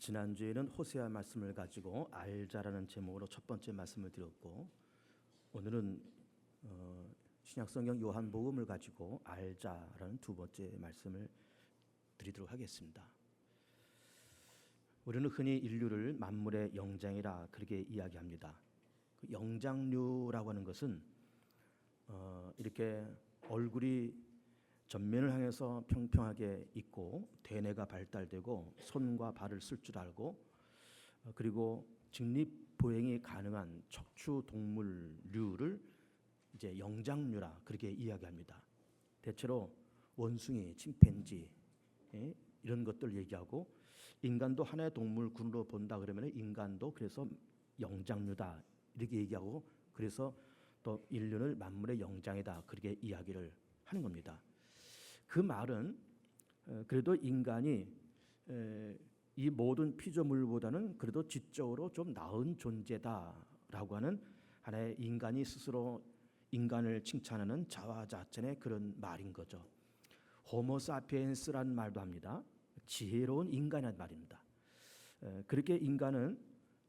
지난주에는 호세아 말씀을 가지고 알자라는 제목으로 첫 번째 말씀을 드렸고, 오늘은 신약성경 요한복음을 가지고 알자라는 두 번째 말씀을 드리도록 하겠습니다. 우리는 흔히 인류를 만물의 영장이라 그렇게 이야기합니다. 그 영장류라고 하는 것은 이렇게 얼굴이 전면을 향해서 평평하게 있고 대뇌가 발달되고 손과 발을 쓸 줄 알고 그리고 직립보행이 가능한 척추 동물류를 이제 영장류라 그렇게 이야기합니다. 대체로 원숭이, 침팬지 이런 것들 얘기하고, 인간도 하나의 동물군으로 본다 그러면 인간도 그래서 영장류다 이렇게 얘기하고, 그래서 또 인류는 만물의 영장이다 그렇게 이야기를 하는 겁니다. 그 말은 그래도 인간이 이 모든 피조물보다는 그래도 지적으로 좀 나은 존재다라고 하는 하나의 인간이 스스로 인간을 칭찬하는 자화자찬의 그런 말인 거죠. 호모사피엔스라는 말도 합니다. 지혜로운 인간이란 말입니다. 그렇게 인간은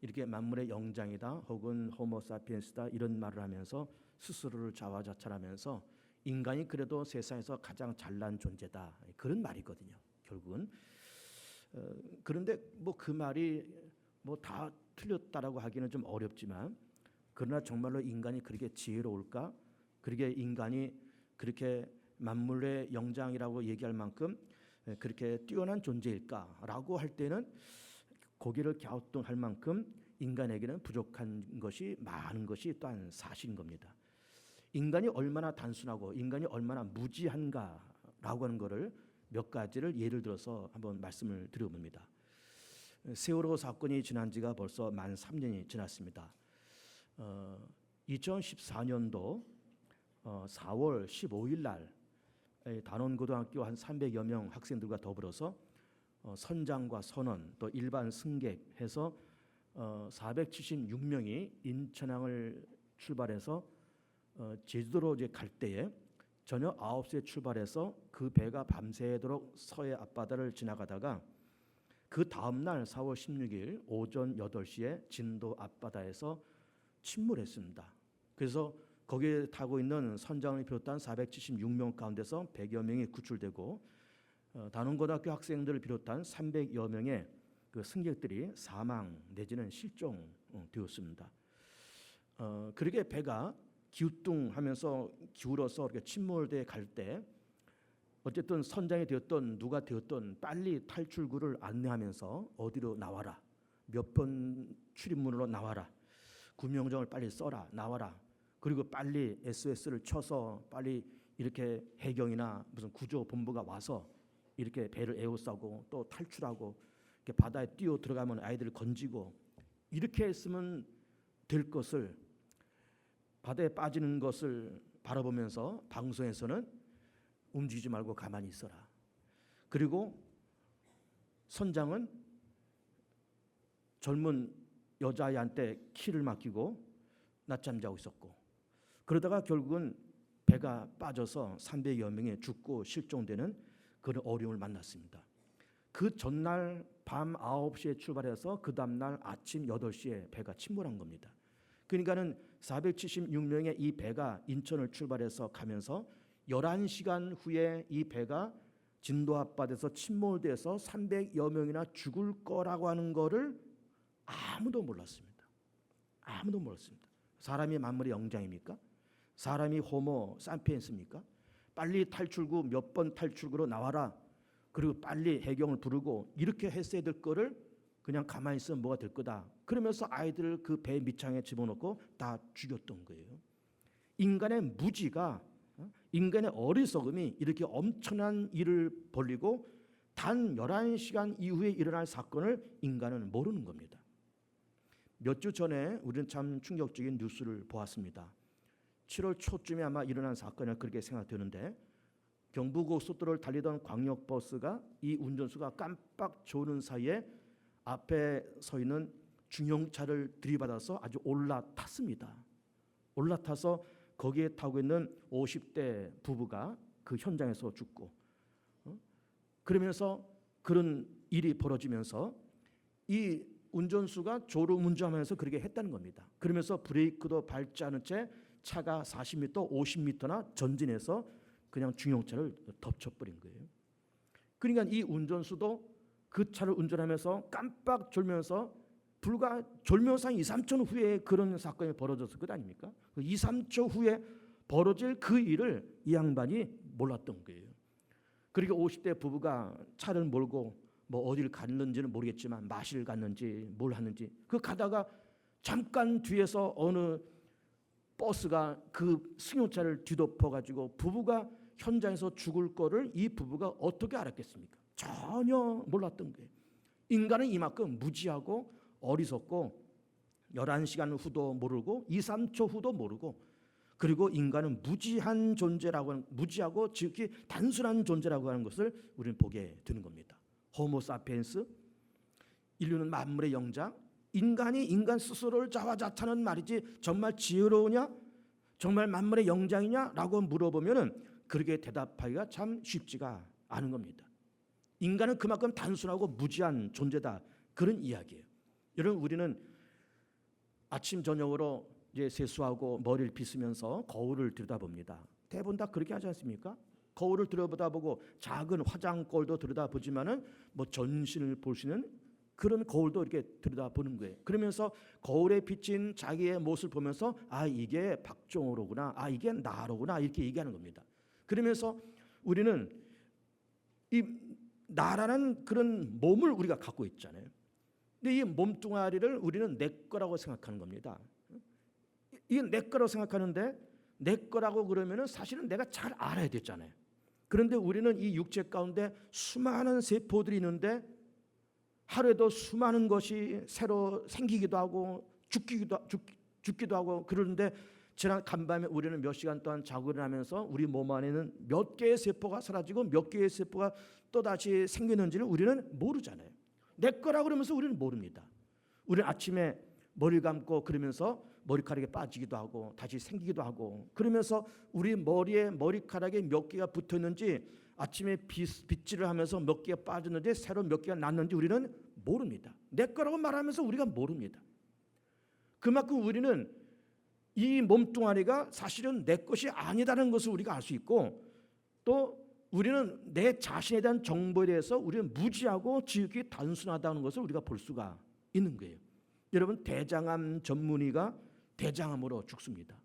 이렇게 만물의 영장이다 혹은 호모사피엔스다 이런 말을 하면서 스스로를 자화자찬하면서 인간이 그래도 세상에서 가장 잘난 존재다 그런 말이거든요. 결국은 그런데 뭐 그 말이 뭐 다 틀렸다라고 하기는 좀 어렵지만, 그러나 정말로 인간이 그렇게 지혜로울까? 그렇게 인간이 그렇게 만물의 영장이라고 얘기할 만큼 그렇게 뛰어난 존재일까라고 할 때는 고개를 갸우뚱할 만큼 인간에게는 부족한 것이 많은 것이 또한 사실인 겁니다. 인간이 얼마나 단순하고 인간이 얼마나 무지한가라고 하는 것을 몇 가지를 예를 들어서 한번 말씀을 드려봅니다. 세월호 사건이 지난 지가 벌써 만 3년이 지났습니다. 2014년도 4월 15일 날 단원고등학교 한 300여 명 학생들과 더불어서 선장과 선원 또 일반 승객 해서 476명이 인천항을 출발해서 제주도로 이제 갈 때에 저녁 9시에 출발해서 그 배가 밤새도록 서해 앞바다를 지나가다가 그 다음 날 4월 16일 오전 8시에 진도 앞바다에서 침몰했습니다. 그래서 거기에 타고 있는 선장을 비롯한 476명 가운데서 100여 명이 구출되고 단원고등학교 학생들을 비롯한 300여 명의 그 승객들이 사망 내지는 실종되었습니다. 그렇게 배가 기우뚱하면서 기울어서 이렇게 침몰대에 갈 때 어쨌든 선장이 되었던 누가 되었던 빨리 탈출구를 안내하면서 어디로 나와라, 몇 번 출입문으로 나와라, 구명정을 빨리 써라, 나와라, 그리고 빨리 SOS를 쳐서 빨리 이렇게 해경이나 무슨 구조본부가 와서 이렇게 배를 에워싸고 또 탈출하고 이렇게 바다에 뛰어 들어가면 아이들을 건지고 이렇게 했으면 될 것을 바다에 빠지는 것을 바라보면서 방송에서는 움직이지 말고 가만히 있어라. 그리고 선장은 젊은 여자아이한테 키를 맡기고 낮잠 자고 있었고, 그러다가 결국은 배가 빠져서 300여 명이 죽고 실종되는 그런 어려움을 만났습니다. 그 전날 밤 9시에 출발해서 그 다음날 아침 8시에 배가 침몰한 겁니다. 그러니까는 476명의 이 배가 인천을 출발해서 가면서 11시간 후에 이 배가 진도 앞바다에서 침몰돼서 300여 명이나 죽을 거라고 하는 거를 아무도 몰랐습니다. 아무도 몰랐습니다. 사람이 만물의 영장입니까? 사람이 호모 사피엔스입니까? 빨리 탈출구 몇 번 탈출구로 나와라, 그리고 빨리 해경을 부르고 이렇게 했어야 될 거를 그냥 가만히 있으면 뭐가 될 거다 그러면서 아이들을 그 배 밑창에 집어넣고 다 죽였던 거예요. 인간의 무지가, 인간의 어리석음이 이렇게 엄청난 일을 벌리고 단 11시간 이후에 일어날 사건을 인간은 모르는 겁니다. 몇 주 전에 우리는 참 충격적인 뉴스를 보았습니다. 7월 초쯤에 아마 일어난 사건이 그렇게 생각되는데, 경부고속도로를 달리던 광역버스가 이 운전수가 깜빡 조는 사이에 앞에 서 있는 중형차를 들이받아서 아주 올라탔습니다. 올라타서 거기에 타고 있는 50대 부부가 그 현장에서 죽고, 그러면서 그런 일이 벌어지면서 이 운전수가 졸음 운전하면서 그렇게 했다는 겁니다. 그러면서 브레이크도 밟지 않은 채 차가 40m, 50m나 전진해서 그냥 중형차를 덮쳐버린 거예요. 그러니까 이 운전수도 그 차를 운전하면서 깜빡 졸면서 불과 졸면서 한 2, 3초 후에 그런 사건이 벌어졌을 것 아닙니까? 2, 3초 후에 벌어질 그 일을 이 양반이 몰랐던 거예요. 그리고 50대 부부가 차를 몰고 뭐 어디를 갔는지는 모르겠지만 마실 갔는지 뭘 하는지 그 가다가 잠깐 뒤에서 어느 버스가 그 승용차를 뒤덮어가지고 부부가 현장에서 죽을 거를 이 부부가 어떻게 알았겠습니까? 전혀 몰랐던 거예요. 인간은 이만큼 무지하고 어리석고 11시간 후도 모르고 2, 3초 후도 모르고 그리고 인간은 무지한 존재라고 무지하고 지극히 단순한 존재라고 하는 것을 우리는 보게 되는 겁니다. 호모사피엔스, 인류는 만물의 영장, 인간이 인간 스스로를 자화자찬하는 말이지 정말 지혜로우냐? 정말 만물의 영장이냐라고 물어보면은 그렇게 대답하기가 참 쉽지가 않은 겁니다. 인간은 그만큼 단순하고 무지한 존재다. 그런 이야기예요. 여러분 우리는 아침 저녁으로 이제 세수하고 머리를 빗으면서 거울을 들여다봅니다. 대부분 다 그렇게 하지 않습니까? 거울을 들여다보고 작은 화장꼴도 들여다보지만은 뭐 전신을 볼 수 있는 그런 거울도 이렇게 들여다보는 거예요. 그러면서 거울에 비친 자기의 모습을 보면서 아 이게 박종호로구나, 아 이게 나로구나 이렇게 얘기하는 겁니다. 그러면서 우리는 이 나라는 그런 몸을 우리가 갖고 있잖아요. 근데 이 몸뚱아리를 우리는 내 거라고 생각하는 겁니다. 이게 내 거라고 생각하는데 내 거라고 그러면은 사실은 내가 잘 알아야 되잖아요. 그런데 우리는 이 육체 가운데 수많은 세포들이 있는데 하루에도 수많은 것이 새로 생기기도 하고 죽기도 하고 그러는데 지난 간밤에 우리는 몇 시간 동안 자고 일어나면서 우리 몸 안에는 몇 개의 세포가 사라지고 몇 개의 세포가 또다시 생기는지를 우리는 모르잖아요. 내 거라고 그러면서 우리는 모릅니다. 우리는 아침에 머리를 감고 그러면서 머리카락이 빠지기도 하고 다시 생기기도 하고 그러면서 우리 머리에 머리카락이 몇 개가 붙었는지 아침에 빗질을 하면서 몇 개가 빠졌는지 새로 몇 개가 났는지 우리는 모릅니다. 내 거라고 말하면서 우리가 모릅니다. 그만큼 우리는 이 몸뚱아리가 사실은 내 것이 아니다는 것을 우리가 알 수 있고 또 우리는 내 자신에 대한 정보에 대해서 우리는 무지하고 지극히 단순하다는 것을 우리가 볼 수가 있는 거예요. 여러분 대장암 전문의가 대장암으로 죽습니다.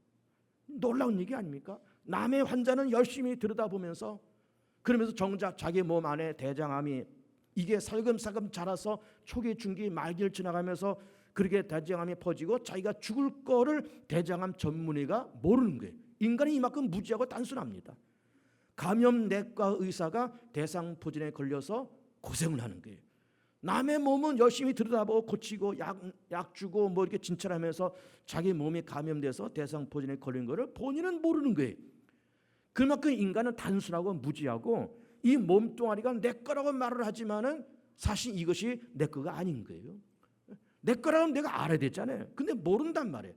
놀라운 얘기 아닙니까? 남의 환자는 열심히 들여다보면서 그러면서 정작 자기 몸 안에 대장암이 이게 살금살금 자라서 초기, 중기, 말기를 지나가면서 그렇게 대장암이 퍼지고 자기가 죽을 거를 대장암 전문의가 모르는 거예요. 인간이 이만큼 무지하고 단순합니다. 감염내과 의사가 대상포진에 걸려서 고생을 하는 거예요. 남의 몸은 열심히 들여다보고 고치고 약 주고 뭐 이렇게 진찰하면서 자기 몸이 감염돼서 대상포진에 걸린 거를 본인은 모르는 거예요. 그만큼 인간은 단순하고 무지하고 이 몸뚱아리가 내 거라고 말을 하지만은 사실 이것이 내 거가 아닌 거예요. 내 거라면 내가 알아야 되잖아요. 근데 모른단 말이에요.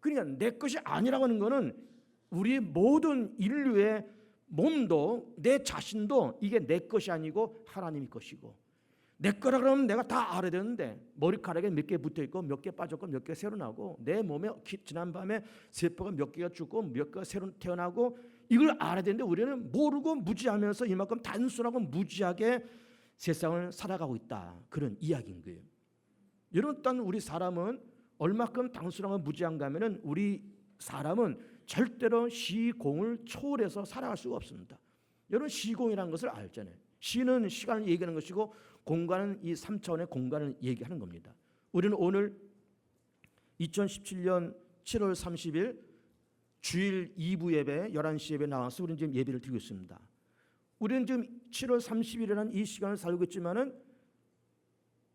그러니까 내 것이 아니라고 하는 거는 우리 모든 인류의 몸도 내 자신도 이게 내 것이 아니고 하나님의 것이고 내 거라 그러면 내가 다 알아야 되는데 머리카락에 몇 개 붙어 있고 몇 개 빠졌고 몇 개 새로 나고 내 몸에 지난밤에 세포가 몇 개가 죽고 몇 개가 새로 태어나고 이걸 알아야 되는데 우리는 모르고 무지하면서 이만큼 단순하고 무지하게 세상을 살아가고 있다. 그런 이야기인 거예요. 여러분 일단 우리 사람은 얼마큼 단순하고 무지한가 하면은 우리 사람은 절대로 시공을 초월해서 살아갈 수가 없습니다. 여러분 시공이라는 것을 알잖아요. 시는 시간을 얘기하는 것이고 공간은 이 3차원의 공간을 얘기하는 겁니다. 우리는 오늘 2017년 7월 30일 주일 2부 예배 11시 예배 나와서 우리는 지금 예배를 드리고 있습니다. 우리는 지금 7월 30일이라는 이 시간을 살고 있지만은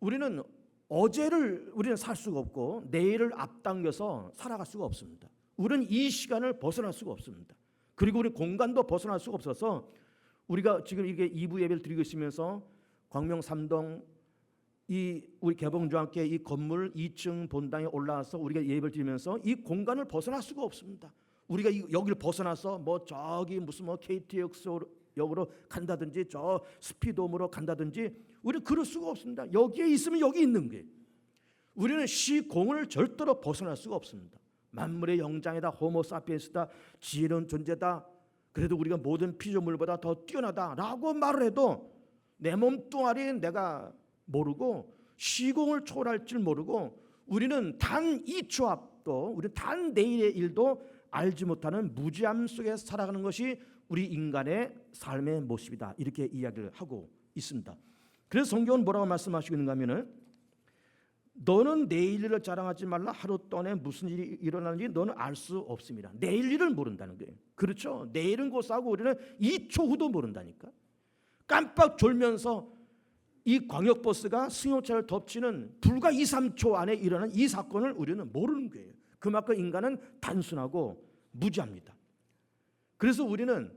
우리는 어제를 우리는 살 수가 없고 내일을 앞당겨서 살아갈 수가 없습니다. 우리는 이 시간을 벗어날 수가 없습니다. 그리고 우리 공간도 벗어날 수가 없어서 우리가 지금 이게 2부 예배를 드리고 있으면서 광명 3동 이 우리 개봉중학교 이 건물 2층 본당에 올라와서 우리가 예배를 드리면서 이 공간을 벗어날 수가 없습니다. 우리가 여기를 벗어나서 뭐 저기 무슨 뭐 KTX 역으로 간다든지 저 스피드홈으로 간다든지 우리는 그럴 수가 없습니다. 여기에 있으면 여기 있는 거예요. 우리는 시공을 절대로 벗어날 수가 없습니다. 만물의 영장이다, 호모사피엔스다, 지혜로운 존재다, 그래도 우리가 모든 피조물보다 더 뛰어나다라고 말을 해도 내 몸뚱아리 내가 모르고 시공을 초월할 줄 모르고 우리는 단 2초 앞도, 우리 단 내일의 일도 알지 못하는 무지함 속에 살아가는 것이 우리 인간의 삶의 모습이다, 이렇게 이야기를 하고 있습니다. 그래서 성경은 뭐라고 말씀하시고 있는가 하면은 너는 내일 일을 자랑하지 말라. 하루 동안에 무슨 일이 일어나는지 너는 알 수 없습니다. 내일 일을 모른다는 거예요. 그렇죠? 내일은 고사하고 우리는 2초 후도 모른다니까. 깜빡 졸면서 이 광역버스가 승용차를 덮치는 불과 2, 3초 안에 일어난 이 사건을 우리는 모르는 거예요. 그만큼 인간은 단순하고 무지합니다. 그래서 우리는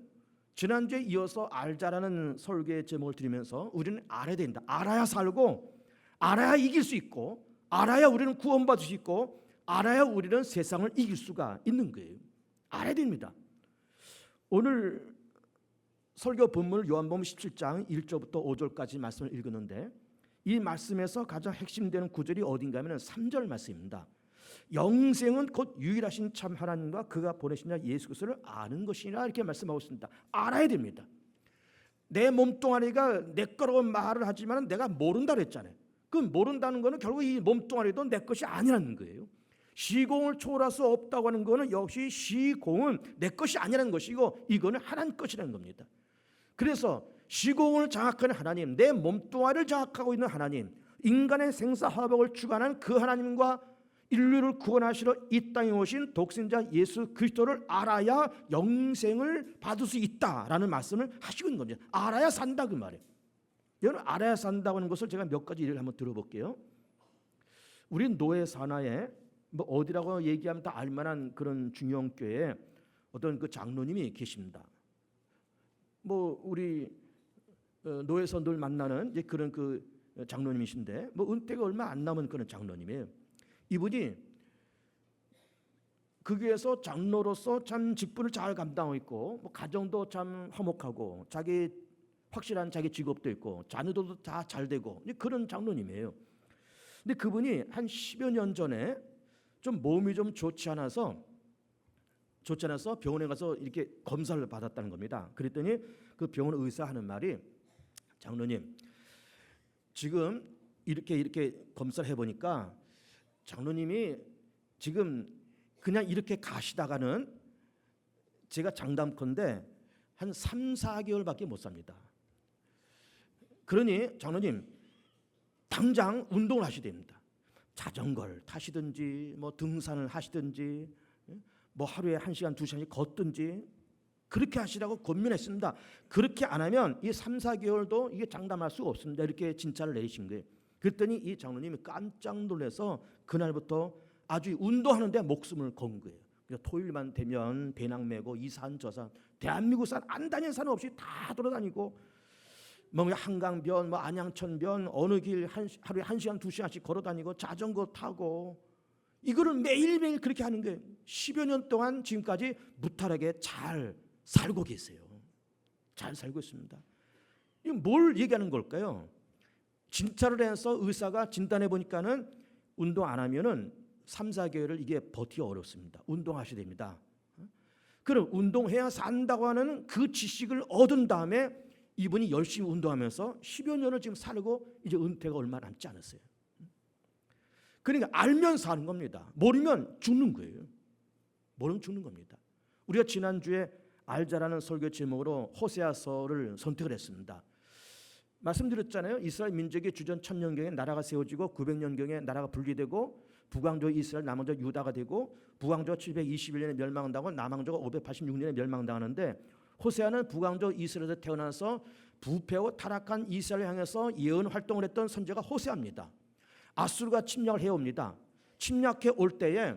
지난주에 이어서 알자라는 설교의 제목을 드리면서 우리는 알아야 된다. 알아야 살고, 알아야 이길 수 있고, 알아야 우리는 구원받을 수 있고, 알아야 우리는 세상을 이길 수가 있는 거예요. 알아야 됩니다. 오늘 설교 본문을 요한복음 17장 1절부터 5절까지 말씀을 읽었는데 이 말씀에서 가장 핵심되는 구절이 어딘가 하면 3절 말씀입니다. 영생은 곧 유일하신 참 하나님과 그가 보내신 자 예수 그리스도를 아는 것이니라, 이렇게 말씀하고 있습니다. 알아야 됩니다. 내 몸뚱아리가 내 거라고 말을 하지만 내가 모른다 그랬잖아요. 그 모른다는 것은 결국 이 몸뚱아리도 내 것이 아니라는 거예요. 시공을 초월할 수 없다고 하는 것은 역시 시공은 내 것이 아니라는 것이고 이거는 하나님 것이라는 겁니다. 그래서 시공을 장악하는 하나님, 내 몸뚱아리를 장악하고 있는 하나님, 인간의 생사화복을 주관하는 그 하나님과 인류를 구원하시러 이 땅에 오신 독생자 예수 그리스도를 알아야 영생을 받을 수 있다라는 말씀을 하시고 있는 겁니다. 알아야 산다 그 말이에요. 여러분, 알아야 산다고 하는 것을 제가 몇 가지 예를 한번 들어볼게요. 우리 노예 산하에 뭐 어디라고 얘기하면 다 알만한 그런 중형 교회에 어떤 그 장로님이 계십니다. 뭐 우리 노예에서 늘 만나는 이제 그런 그 장로님이신데 뭐 은퇴가 얼마 안 남은 그런 장로님이에요. 이분이 그 교회에서 장로로서 참 직분을 잘 감당하고 있고 뭐 가정도 참 화목하고 자기 확실한 자기 직업도 있고 자녀들도 다 잘 되고 그런 장로님이에요. 근데 그분이 한 10여 년 전에 좀 몸이 좀 좋지 않아서 병원에 가서 이렇게 검사를 받았다는 겁니다. 그랬더니 그 병원 의사 하는 말이, 장로님 지금 이렇게 검사를 해보니까 장로님이 지금 그냥 이렇게 가시다가는 제가 장담컨대 한 3, 4개월밖에 못 삽니다. 그러니 장로님 당장 운동을 하셔야 됩니다. 자전거를 타시든지 뭐 등산을 하시든지 뭐 하루에 1시간 2시간씩 걷든지 그렇게 하시라고 권면했습니다. 그렇게 안 하면 이 3, 4개월도 이게 장담할 수가 없습니다. 이렇게 진짜를 내신 거예요. 그랬더니 이 장로님이 깜짝 놀라서 그날부터 아주 운동하는데 목숨을 건 거예요. 그래서 토요일만 되면 배낭 메고 이 산 저 산, 대한민국 산 안 다니는 산 없이 다 돌아다니고 뭐 한강변, 뭐 안양천변 어느 길 하루에 1시간 2시간씩 걸어다니고 자전거 타고 이거를 매일매일 그렇게 하는 거예요. 10여 년 동안 지금까지 무탈하게 잘 살고 계세요. 잘 살고 있습니다. 이거 뭘 얘기하는 걸까요? 진찰을 해서 의사가 진단해 보니까는 운동 안 하면은 3, 4개월을 이게 버티기 어렵습니다. 운동하셔야 됩니다. 그럼 운동해야 산다고 하는 그 지식을 얻은 다음에 이분이 열심히 운동하면서 10여 년을 지금 살고 이제 은퇴가 얼마 남지 않았어요. 그러니까 알면 사는 겁니다. 모르면 죽는 거예요. 모르면 죽는 겁니다. 우리가 지난주에 알자라는 설교 제목으로 호세아서를 선택을 했습니다. 말씀드렸잖아요. 이스라엘 민족이 주전 1000년경에 나라가 세워지고 900년경에 나라가 분리되고 북왕조 이스라엘, 남왕조 유다가 되고 북왕조 721년에 멸망한다고 남왕조가 586년에 멸망당하는데 호세아는 북왕조 이스라엘에서 태어나서 부패하고 타락한 이스라엘을 향해서 예언 활동을 했던 선지자가 호세아입니다. 아수르가 침략을 해옵니다. 침략해 올 때에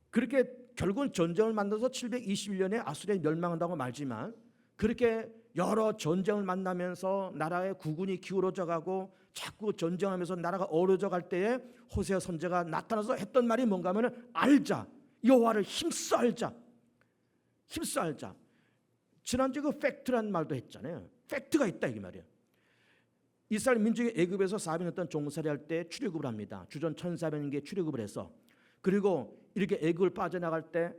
그렇게 결국은 전쟁을 만나서 721년에 아수르에 멸망한다고 말지만 그렇게 여러 전쟁을 만나면서 나라의 국운이 기울어져 가고 자꾸 전쟁하면서 나라가 어려져 갈 때에 호세아 선지자가 나타나서 했던 말이 뭔가 하면 알자, 여호와를 힘써 알자. 힘써 알자. 지난주에 그 팩트란 말도 했잖아요. 팩트가 있다 이 말이에요. 이스라엘 민족이 애굽에서 400년 동안 종살이할 때 출애굽을 합니다. 주전 1400년에 출애굽을 해서, 그리고 이렇게 애굽을 빠져나갈 때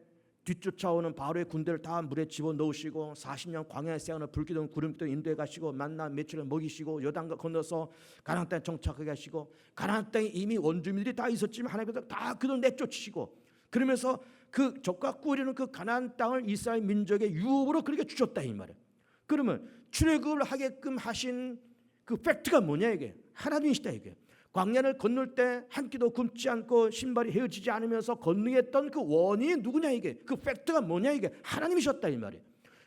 뒤쫓아오는 바로의 군대를 다 물에 집어넣으시고 40년 광야의 세안을 불기둥 구름기둥 인도해 가시고 만나 며칠을 먹이시고 요단강 건너서 가나안 땅에 정착하게 하시고, 가나안 땅에 이미 원주민들이 다 있었지만 하나님께서 다 그들 내쫓으시고, 그러면서 그 적과 꾸리는 그 가나안 땅을 이스라엘 민족의 유업으로 그렇게 주셨다 이 말이에요. 그러면 출애굽을 하게끔 하신 그 팩트가 뭐냐 이게? 하나님이시다 이게. 광야를 건널 때 한 끼도 굶지 않고 신발이 헤어지지 않으면서 건너했던 그 원인이 누구냐 이게? 그 팩트가 뭐냐 이게? 하나님이셨다 이 말이에요.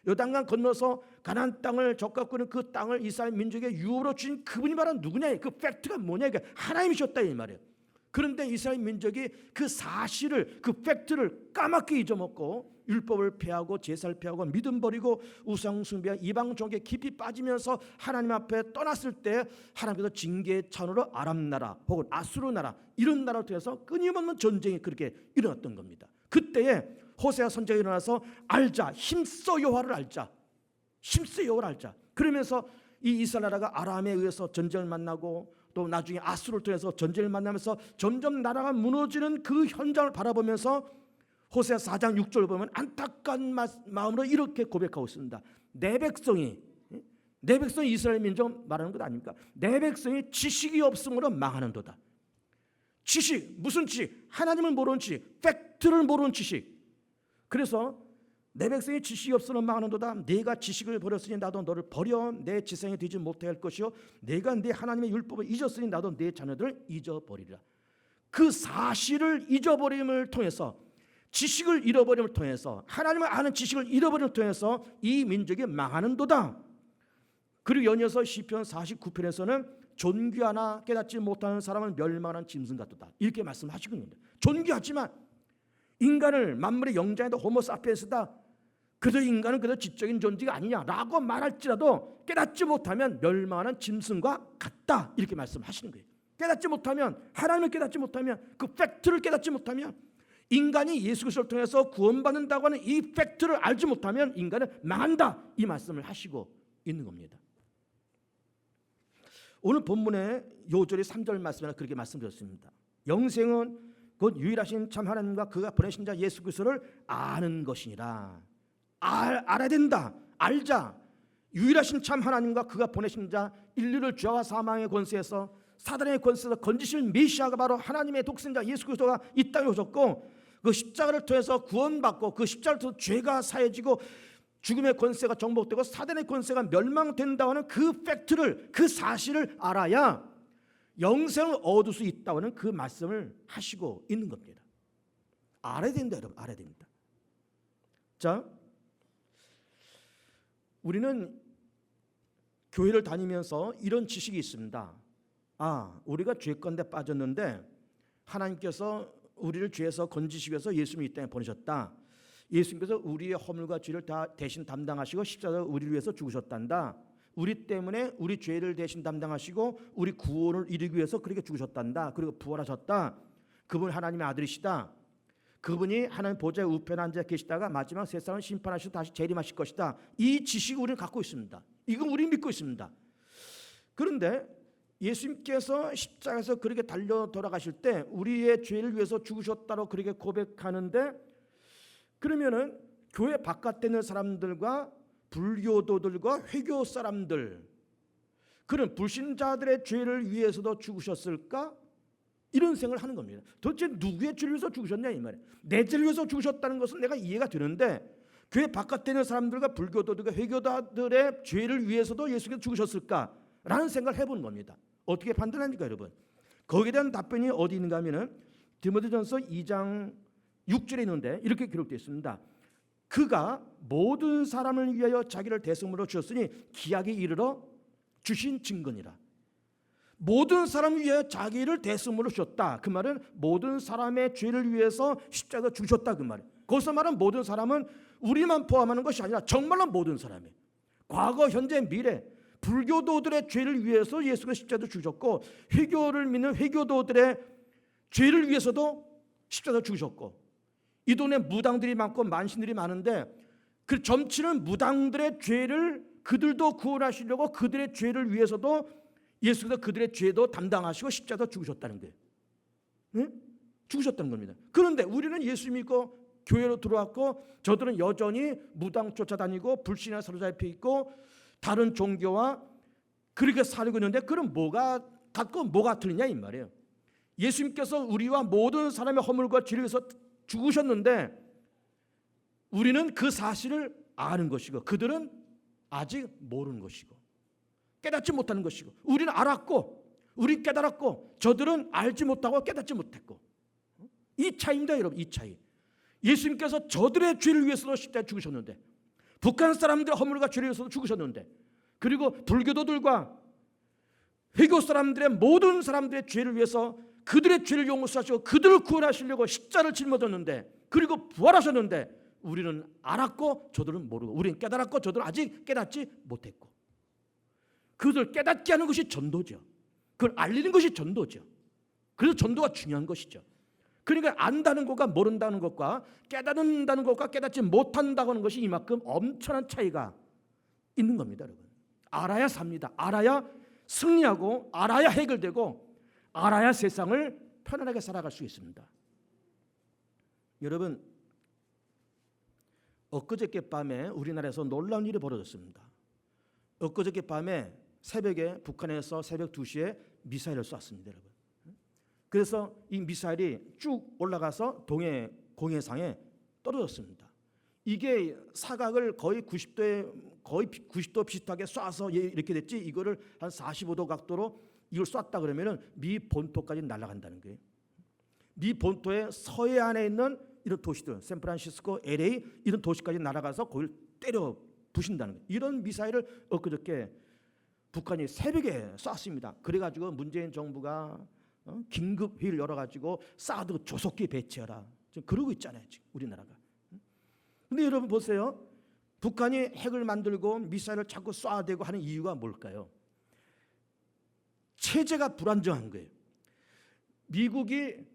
요단강 건너서 가나안 땅을 적과 꾸는 그 땅을 이스라엘 민족의 유업으로 주신 그분이 바로 누구냐? 그 팩트가 뭐냐 이게? 하나님이셨다 이 말이에요. 그런데 이스라엘 민족이 그 사실을, 그 팩트를 까맣게 잊어먹고 율법을 폐하고 제사를 폐하고 믿음 버리고 우상 숭배와 이방 종교에 깊이 빠지면서 하나님 앞에 떠났을 때 하나님께서 징계의 찬으로 아람 나라 혹은 아수르 나라 이런 나라를 통해서 끊임없는 전쟁이 그렇게 일어났던 겁니다. 그때에 호세아 선지자가 일어나서 알자, 힘써 여호와를 알자, 힘써 여호와를 알자. 그러면서 이 이스라엘 나라가 아람에 의해서 전쟁을 만나고 또 나중에 아수르를 통해서 전쟁을 만나면서 점점 나라가 무너지는 그 현장을 바라보면서 호세아 4장 6절 보면 안타까운 마음으로 이렇게 고백하고 있습니다. 내 백성이 이스라엘 민족 말하는 것 아닙니까? 내 백성이 지식이 없음으로 망하는도다. 지식, 무슨 지식? 하나님을 모르는 지식, 팩트를 모르는 지식. 그래서 내 백성이 지식이 없으면 망하는도다. 네가 지식을 버렸으니 나도 너를 버려 내 지성에 되지 못해 할 것이요 내가 네 하나님의 율법을 잊었으니 나도 네 자녀들을 잊어버리리라. 그 사실을 잊어버림을 통해서, 지식을 잃어버림을 통해서, 하나님을 아는 지식을 잃어버림을 통해서 이 민족이 망하는도다. 그리고 연이어서 시편 49편에서는 존귀하나 깨닫지 못하는 사람은 멸망하는 짐승 같도다 이렇게 말씀하시거든요. 존귀하지만 인간을 만물의 영장에도 호모사피엔스다, 그저 인간은 그저 지적인 존재가 아니냐라고 말할지라도 깨닫지 못하면 멸망하는 짐승과 같다 이렇게 말씀하시는 거예요. 깨닫지 못하면, 하나님을 깨닫지 못하면, 그 팩트를 깨닫지 못하면, 인간이 예수 그리스도를 통해서 구원받는다고 하는 이 팩트를 알지 못하면 인간은 망한다 이 말씀을 하시고 있는 겁니다. 오늘 본문의 요절이 3절 말씀에 그렇게 말씀드렸습니다. 영생은 곧 유일하신 참 하나님과 그가 보내신 자 예수 그리스도를 아는 것이니라. 알아야 된다. 알자. 유일하신 참 하나님과 그가 보내신 자, 인류를 죄와 사망의 권세에서, 사단의 권세에서 건지실 메시아가 바로 하나님의 독생자 예수 그리스도가 이 땅에 오셨고, 그 십자가를 통해서 구원받고 그 십자가를 통해서 죄가 사해지고 죽음의 권세가 정복되고 사단의 권세가 멸망된다고 하는 그 팩트를, 그 사실을 알아야 영생을 얻을 수 있다고 하는 그 말씀을 하시고 있는 겁니다. 알아야 된다 여러분, 알아야 됩니다. 자, 우리는 교회를 다니면서 이런 지식이 있습니다. 우리가 죄 가운데 빠졌는데 하나님께서 우리를 죄에서 건지시기 위해서 예수님을 이 땅에 보내셨다. 예수님께서 우리의 허물과 죄를 다 대신 담당하시고 십자가에 우리를 위해서 죽으셨단다. 우리 때문에 우리 죄를 대신 담당하시고 우리 구원을 이루기 위해서 그렇게 죽으셨단다. 그리고 부활하셨다. 그분이 하나님의 아들이시다. 그분이 하나님 보좌의 우편에 앉아 계시다가 마지막 세상을 심판하시고 다시 재림하실 것이다. 이 지식을 우리는 갖고 있습니다. 이거 우리는 믿고 있습니다. 그런데 예수님께서 십자가에서 그렇게 달려 돌아가실 때 우리의 죄를 위해서 죽으셨다고 그렇게 고백하는데, 그러면은 교회 바깥에 있는 사람들과 불교도들과 회교 사람들, 그런 불신자들의 죄를 위해서도 죽으셨을까? 이런 생각을 하는 겁니다. 도대체 누구의 죄를 위해서 죽으셨냐 이 말이에요. 내 죄를 위해서 죽으셨다는 것은 내가 이해가 되는데, 교회 바깥에 있는 사람들과 불교도들과 회교자들의 죄를 위해서도 예수께서 죽으셨을까라는 생각을 해보는 겁니다. 어떻게 판단합니까 여러분? 거기에 대한 답변이 어디 있는가 하면은 디모데전서 2장 6절에 있는데 이렇게 기록되어 있습니다. 그가 모든 사람을 위하여 자기를 대성물로 주었으니 기약이 이르러 주신 증거니라. 모든 사람을 위하여 자기를 대성물로 주셨다. 그 말은 모든 사람의 죄를 위해서 십자가에 죽으셨다 그 말이에요. 거기서 말하는 모든 사람은 우리만 포함하는 것이 아니라 정말로 모든 사람이에요. 과거, 현재, 미래, 불교도들의 죄를 위해서 예수가 십자가에 죽으셨고, 회교를 믿는 회교도들의 죄를 위해서도 십자가에 죽으셨고, 이 동네 무당들이 많고 만신들이 많은데 그 점치는 무당들의 죄를 그들도 구원하시려고 그들의 죄를 위해서도 예수께서 그들의 죄도 담당하시고 십자가에 죽으셨다는 거예요. 네? 죽으셨다는 겁니다. 그런데 우리는 예수 믿고 교회로 들어왔고 저들은 여전히 무당 쫓아다니고 불신에 사로잡혀 있고 다른 종교와 그렇게 살고 있는데 그럼 뭐가 같고 뭐가 틀리냐 이 말이에요. 예수님께서 우리와 모든 사람의 허물과 죄를 위해서 죽으셨는데 우리는 그 사실을 아는 것이고 그들은 아직 모르는 것이고 깨닫지 못하는 것이고 우리는 알았고 우리 깨달았고 저들은 알지 못하고 깨닫지 못했고 이 차이입니다 여러분. 이 차이. 예수님께서 저들의 죄를 위해서도 십자가에 죽으셨는데 북한 사람들의 허물과 죄를 위해서도 죽으셨는데 그리고 불교도들과 회교 사람들의 모든 사람들의 죄를 위해서 그들의 죄를 용서하시고 그들을 구원하시려고 십자가를 짊어졌는데 그리고 부활하셨는데 우리는 알았고 저들은 모르고 우리는 깨달았고 저들은 아직 깨닫지 못했고 그것을 깨닫게 하는 것이 전도죠. 그걸 알리는 것이 전도죠. 그래서 전도가 중요한 것이죠. 그러니까 안다는 것과 모른다는 것과 깨닫는다는 것과 깨닫지 못한다고 하는 것이 이만큼 엄청난 차이가 있는 겁니다 여러분. 알아야 삽니다. 알아야 승리하고 알아야 해결되고 알아야 세상을 편안하게 살아갈 수 있습니다. 여러분 엊그저께 밤에 우리나라에서 놀라운 일이 벌어졌습니다. 엊그저께 밤에 새벽에 북한에서 새벽 2시에 미사일을 쐈습니다 여러분. 그래서 이 미사일이 쭉 올라가서 동해 공해상에 떨어졌습니다. 이게 사각을 거의 90도 비슷하게 쏴서 이렇게 됐지 이거를 한 45도 각도로 이걸 쐈다 그러면은 미 본토까지 날아간다는 거예요. 미 본토의 서해안에 있는 이런 도시들, 샌프란시스코, LA 이런 도시까지 날아가서 거기를 때려 부신다는 거예요. 이런 미사일을 엊그저께 북한이 새벽에 쐈습니다. 그래가지고 문재인 정부가 긴급 회의를 열어가지고 사드 조속히 배치하라. 지금 그러고 있잖아요 지금 우리나라가. 근데 여러분 보세요. 북한이 핵을 만들고 미사일을 자꾸 쏴대고 하는 이유가 뭘까요? 체제가 불안정한 거예요. 미국이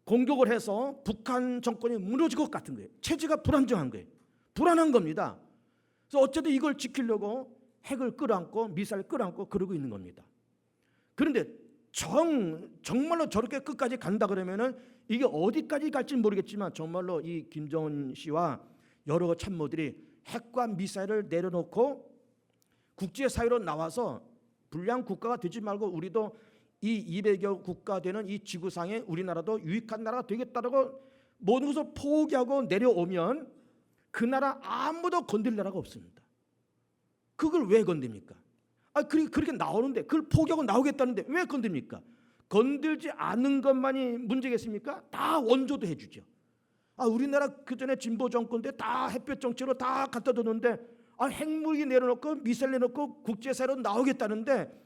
공격을 해서 북한 정권이 무너질 것 같은 거예요. 체제가 불안정한 거예요. 불안한 겁니다. 그래서 어쨌든 이걸 지키려고 핵을 끌어안고 미사일을 끌어안고 그러고 있는 겁니다. 그런데 정말로 저렇게 끝까지 간다 그러면은 이게 어디까지 갈지 모르겠지만 정말로 이 김정은 씨와 여러 참모들이 핵과 미사일을 내려놓고 국제사회로 나와서 불량 국가가 되지 말고 우리도 이 200여 국가 되는 이 지구상에 우리나라도 유익한 나라가 되겠다라고 모든 것을 포기하고 내려오면 그 나라 아무도 건들 나라가 없습니다. 그걸 왜 건듭니까? 그렇게 나오는데 그걸 포기하고 나오겠다는데 왜 건듭니까? 건들지 않는 것만이 문제겠습니까? 다 원조도 해주죠. 우리나라 그전에 진보 정권 때 다 햇볕 정치로 다 갖다 뒀는데 핵무기 내려놓고 미사일 내놓고 국제사회로 나오겠다는데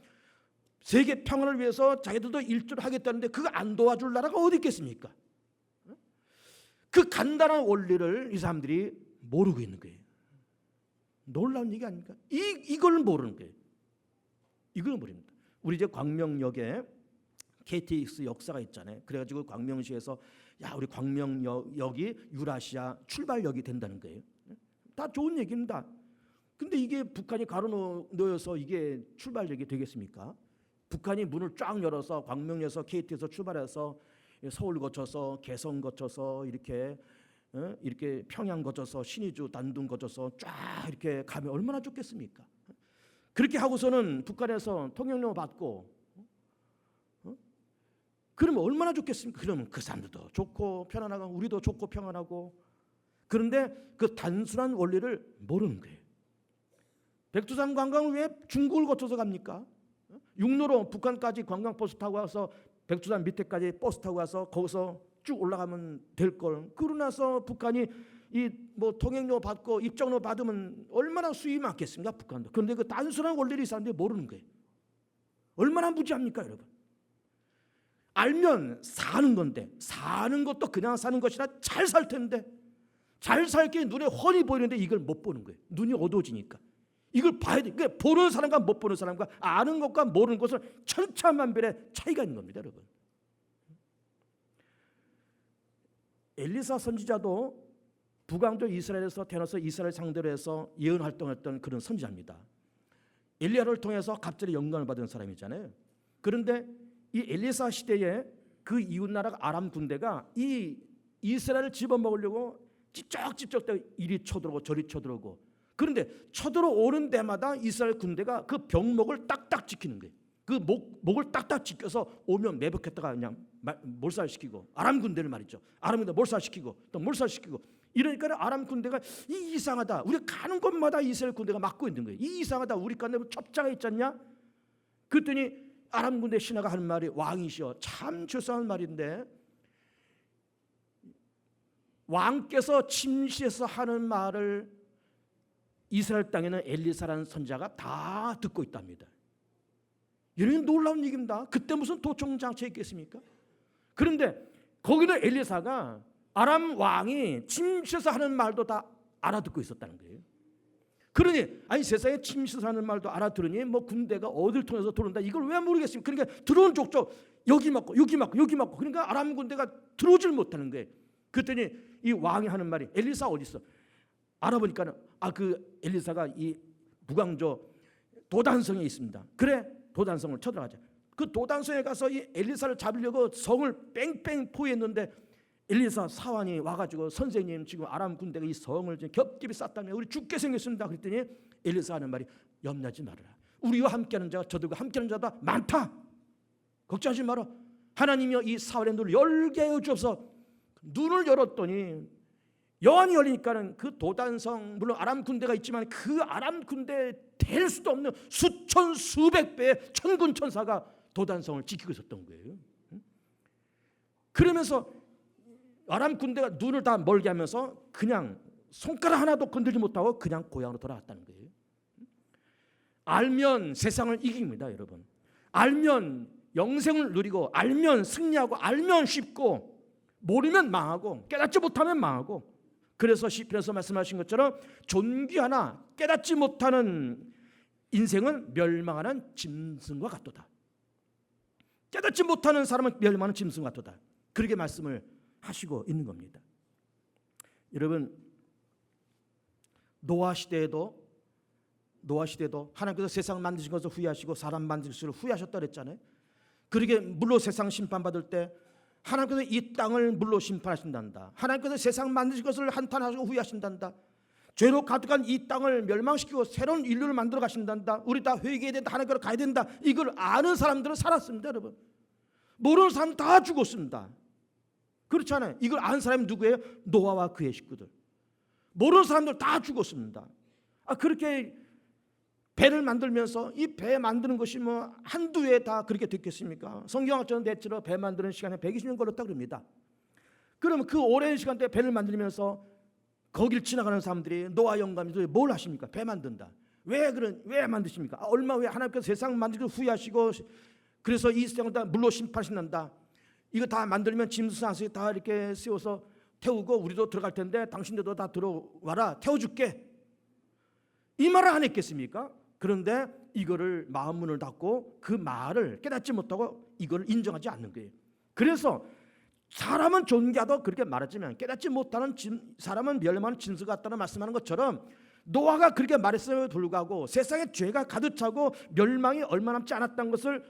세계 평화를 위해서 자기들도 일조를 하겠다는데 그거 안 도와줄 나라가 어디 있겠습니까? 그 간단한 원리를 이 사람들이 모르고 있는 거예요. 놀라운 얘기 아닙니까? 이걸 모르는 거예요. 이걸 모릅니다. 우리 이제 광명역에 KTX 역사가 있잖아요. 그래가지고 광명시에서 우리 광명역이 유라시아 출발역이 된다는 거예요. 다 좋은 얘기입니다. 근데 이게 북한이 가로놓여서 이게 출발역이 되겠습니까? 북한이 문을 쫙 열어서 광명역에서 KT에서 출발해서 서울 거쳐서 개성 거쳐서 이렇게 평양 거쳐서 신의주 단둥 거쳐서 쫙 이렇게 가면 얼마나 좋겠습니까? 그렇게 하고서는 북한에서 통행료 받고 그러면 얼마나 좋겠습니까? 그러면 그 사람들도 좋고 편안하고 우리도 좋고 평안하고. 그런데 그 단순한 원리를 모르는 거예요. 백두산 관광을 왜 중국을 거쳐서 갑니까? 육로로 북한까지 관광버스 타고 와서 백두산 밑에까지 버스 타고 와서 거기서 쭉 올라가면 될 걸. 그러고 나서 북한이 통행료 받고 입장료 받으면 얼마나 수입이 많겠습니까? 북한도. 그런데 그 단순한 원리를 이 사람들이 모르는 거예요. 얼마나 무지합니까 여러분? 알면 사는 건데 사는 것도 그냥 사는 것이라 잘 살 텐데 잘 살게 눈에 훤히 보이는데 이걸 못 보는 거예요. 눈이 어두워지니까. 이걸 봐야 돼. 그러니까 보는 사람과 못 보는 사람과 아는 것과 모르는 것은 천차만별의 차이가 있는 겁니다 여러분. 엘리사 선지자도 북왕조 이스라엘에서 태어나서 이스라엘 상대로 해서 예언 활동했던 그런 선지자입니다. 엘리야를 통해서 갑자기 영광을 받은 사람이잖아요. 그런데 이 엘리사 시대에 그 이웃 나라 아람 군대가 이 이스라엘을 집어먹으려고 찝쩍찝쩍 이리 쳐들어오고 저리 쳐들어오고, 그런데 쳐들어오는 데마다 이스라엘 군대가 그 병목을 딱딱 지키는 거예요. 그 목을 딱딱 지켜서 오면 매복했다가 그냥 몰살시키고, 아람 군대를 말이죠. 아람 군대 몰살시키고 또 몰살시키고, 이러니까 아람 군대가 이상하다. 우리 가는 곳마다 이스라엘 군대가 막고 있는 거예요. 이상하다. 우리 가운데 첩자가 있지 않냐? 그랬더니 아람 군대 신하가 하는 말이, 왕이시여, 참 죄송한 말인데 왕께서 침시에서 하는 말을 이스라엘 땅에는 엘리사라는 선자가 다 듣고 있답니다. 이런 놀라운 얘기입니다. 그때 무슨 도청 장치가 있겠습니까? 그런데 거기는 엘리사가 아람 왕이 침시에서 하는 말도 다 알아듣고 있었다는 거예요. 그러니 아니 세상에 침시에서 하는 말도 알아들으니 뭐 군대가 어딜 통해서 들어온다 이걸 왜 모르겠습니까? 그러니까 들어온 족족 여기 맞고 여기 맞고 여기 맞고, 그러니까 아람 군대가 들어오질 못하는 거예요. 그랬더니 이 왕이 하는 말이, 엘리사 어디 있어? 알아보니까는 그 엘리사가 이 북왕조 도단성에 있습니다. 그래, 도단성을 쳐들어가자. 그 도단성에 가서 이 엘리사를 잡으려고 성을 뺑뺑 포위했는데 엘리사 사환이 와가지고, 선생님 지금 아람 군대가 이 성을 겹겹이 쌌다며 우리 죽게 생겼습니다. 그랬더니 엘리사 하는 말이, 염려하지 말아라. 우리와 함께하는 자가 저들과 함께하는 자다 많다. 걱정하지 마라. 하나님이여 이 사울의 눈을 열게 하여 주옵소서. 눈을 열었더니 여한이 열리니까는 그 도단성, 물론 아람 군대가 있지만 그 아람 군대에 될 수도 없는 수천 수백 배의 천군 천사가 도단성을 지키고 있었던 거예요. 그러면서 아람 군대가 눈을 다 멀게 하면서 그냥 손가락 하나도 건들지 못하고 그냥 고향으로 돌아갔다는 거예요. 알면 세상을 이깁니다, 여러분. 알면 영생을 누리고, 알면 승리하고, 알면 쉽고, 모르면 망하고, 깨닫지 못하면 망하고. 그래서 시편에서 말씀하신 것처럼 존귀하나 깨닫지 못하는 인생은 멸망하는 짐승과 같도다. 깨닫지 못하는 사람은 멸망하는 짐승과 같도다. 그렇게 말씀을 하시고 있는 겁니다. 여러분, 노아 시대에도 하나님께서 세상 만드신 것을 후회하시고 사람 만드신 것을 후회하셨다 그랬잖아요. 그러게 물로 세상 심판받을 때 하나님께서 이 땅을 물로 심판하신단다. 하나님께서 세상 만드신 것을 한탄하시고 후회하신단다. 죄로 가득한 이 땅을 멸망시키고 새로운 인류를 만들어 가신단다. 우리 다 회개해야 된다. 하나님께로 가야 된다. 이걸 아는 사람들은 살았습니다, 여러분. 모르는 사람은 다 죽었습니다. 그렇잖아요. 이걸 아는 사람이 누구예요? 노아와 그의 식구들. 모르는 사람들 다 죽었습니다. 그렇게 배를 만들면서, 이 배 만드는 것이 뭐 한두 해에 다 그렇게 됐겠습니까? 성경학자는 대체로 배 만드는 시간에 120년 걸렸다 그럽니다. 그러면 그 오랜 시간대 배를 만들면서 거길 지나가는 사람들이 노아 영감이 뭘 하십니까? 배 만든다. 왜 만드십니까? 얼마 후에 하나님께서 세상 만들고 후회하시고, 그래서 이 세상을 다 물로 심판하신단다. 이거 다 만들면 짐승 안에 다 이렇게 세워서 태우고 우리도 들어갈 텐데 당신들도 다 들어와라, 태워줄게. 이 말을 안 했겠습니까? 그런데 이거를 마음 문을 닫고 그 말을 깨닫지 못하고 이걸 인정하지 않는 거예요. 그래서 사람은 존귀하다고 그렇게 말했지만 깨닫지 못하는 사람은 멸망하는 짐승 같다는 말씀하는 것처럼, 노아가 그렇게 말했음에도 불구하고 세상에 죄가 가득 차고 멸망이 얼마 남지 않았다는 것을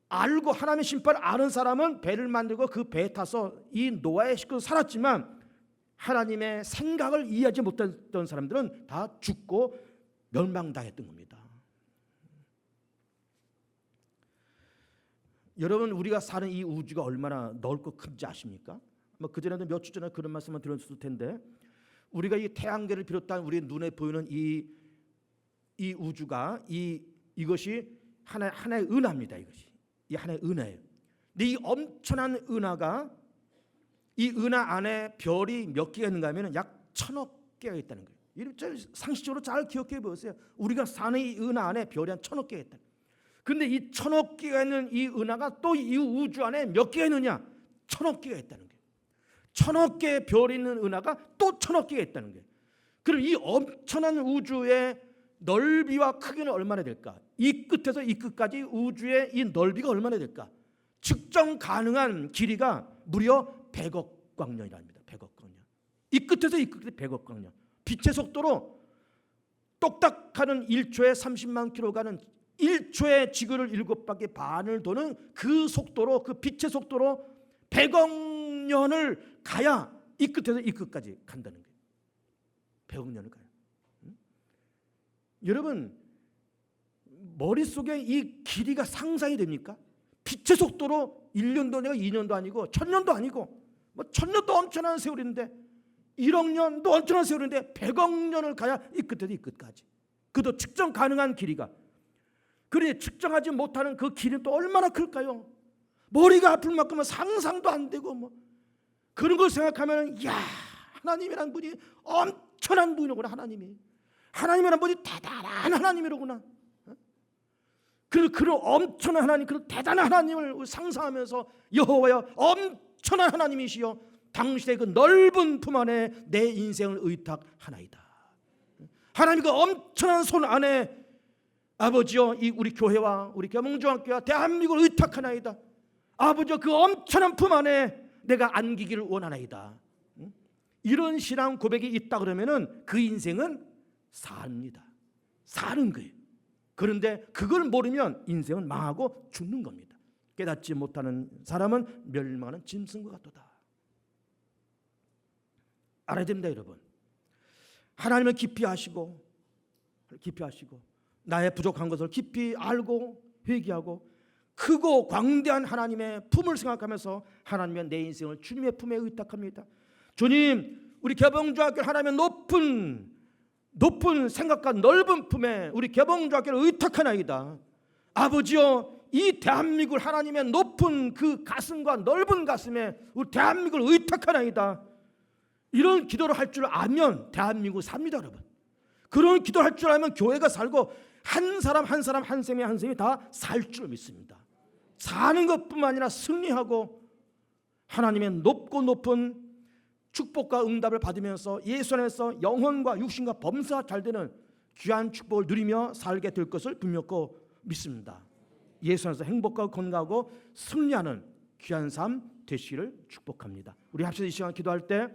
알고 하나님의 심판을 아는 사람은 배를 만들고 그 배에 타서 이 노아의 식구로 살았지만, 하나님의 생각을 이해하지 못했던 사람들은 다 죽고 멸망당했던 겁니다. 여러분, 우리가 사는 이 우주가 얼마나 넓고 큰지 아십니까? 그전에도 몇 주 전에 그런 말씀을 드렸을 텐데, 우리가 이 태양계를 비롯한 우리 눈에 보이는 이 우주가 이것이 하나의 은하입니다. 이 하나의 은하예요. 근데 이 엄청난 은하가, 이 은하 안에 별이 몇 개가 있는가 하면 약 1000억 개가 있다는 거예요. 상식적으로 잘 기억해 보세요. 우리가 사는 이 은하 안에 별이 한 1000억 개가 있다. 그런데 이 1000억 개가 있는 이 은하가 또 이 우주 안에 몇 개가 있느냐? 1000억 개가 있다는 거예요. 1000억 개의 별이 있는 은하가 또 1000억 개가 있다는 거예요. 그럼 이 엄청난 우주의 넓이와 크기는 얼마나 될까? 이 끝에서 이 끝까지 우주의 이 넓이가 얼마나 될까? 측정 가능한 길이가 무려 100억 광년이랍니다. 100억 광년. 이 끝에서 이 끝에 100억 광년. 빛의 속도로 똑딱하는 1초에 30만 킬로 가는 1초에 지구를 7바퀴 반을 도는 그 속도로, 그 빛의 속도로 100억 년을 가야 이 끝에서 이 끝까지 간다는 거예요. 100억 년을 가요. 여러분 머릿속에 이 길이가 상상이 됩니까? 빛의 속도로 1년도 아니고 2년도 아니고 1000년도 아니고 뭐 1000년도 엄청난 세월인데 1억 년도 엄청난 세월인데 100억 년을 가야 이 끝에서 이 끝까지. 그도 측정 가능한 길이가. 그러니 측정하지 못하는 그 길이 또 얼마나 클까요? 머리가 아플 만큼은 상상도 안 되고 뭐 그런 걸 생각하면 야, 하나님이란 분이 엄청난 분이구나. 하나님이란 분이 대단한 하나님이로구나. 그런 엄청난 하나님, 그런 대단한 하나님을 상상하면서 여호와여 엄청난 하나님이시여 당신의 그 넓은 품 안에 내 인생을 의탁하나이다. 하나님 그 엄청난 손 안에 아버지여 이 우리 교회와 우리 계몽중학교와 대한민국을 의탁하나이다. 아버지여 그 엄청난 품 안에 내가 안기기를 원하나이다. 이런 신앙 고백이 있다 그러면은 그 인생은 삽니다. 사는 거예요. 그런데 그걸 모르면 인생은 망하고 죽는 겁니다. 깨닫지 못하는 사람은 멸망하는 짐승과 같도다. 알아야 됩니다, 여러분. 하나님을 깊이 아시고 나의 부족한 것을 깊이 알고 회개하고 크고 광대한 하나님의 품을 생각하면서 하나님의 내 인생을 주님의 품에 의탁합니다. 주님, 우리 개봉주학교 하나님의 높은 생각과 넓은 품에 우리 개봉주학교를 의탁하나이다. 아버지여 이 대한민국을 하나님의 높은 그 가슴과 넓은 가슴에 우리 대한민국을 의탁하나이다. 이런 기도를 할 줄 알면 대한민국 삽니다, 여러분. 그런 기도를 할 줄 알면 교회가 살고 한 사람 한 셈이 다 살 줄 믿습니다. 사는 것뿐만 아니라 승리하고 하나님의 높은 축복과 응답을 받으면서 예수 안에서 영혼과 육신과 범사가 잘 되는 귀한 축복을 누리며 살게 될 것을 분명히 믿습니다. 예수 안에서 행복하고 건강하고 승리하는 귀한 삶 되시기를 축복합니다. 우리 합쳐서 이 시간 기도할 때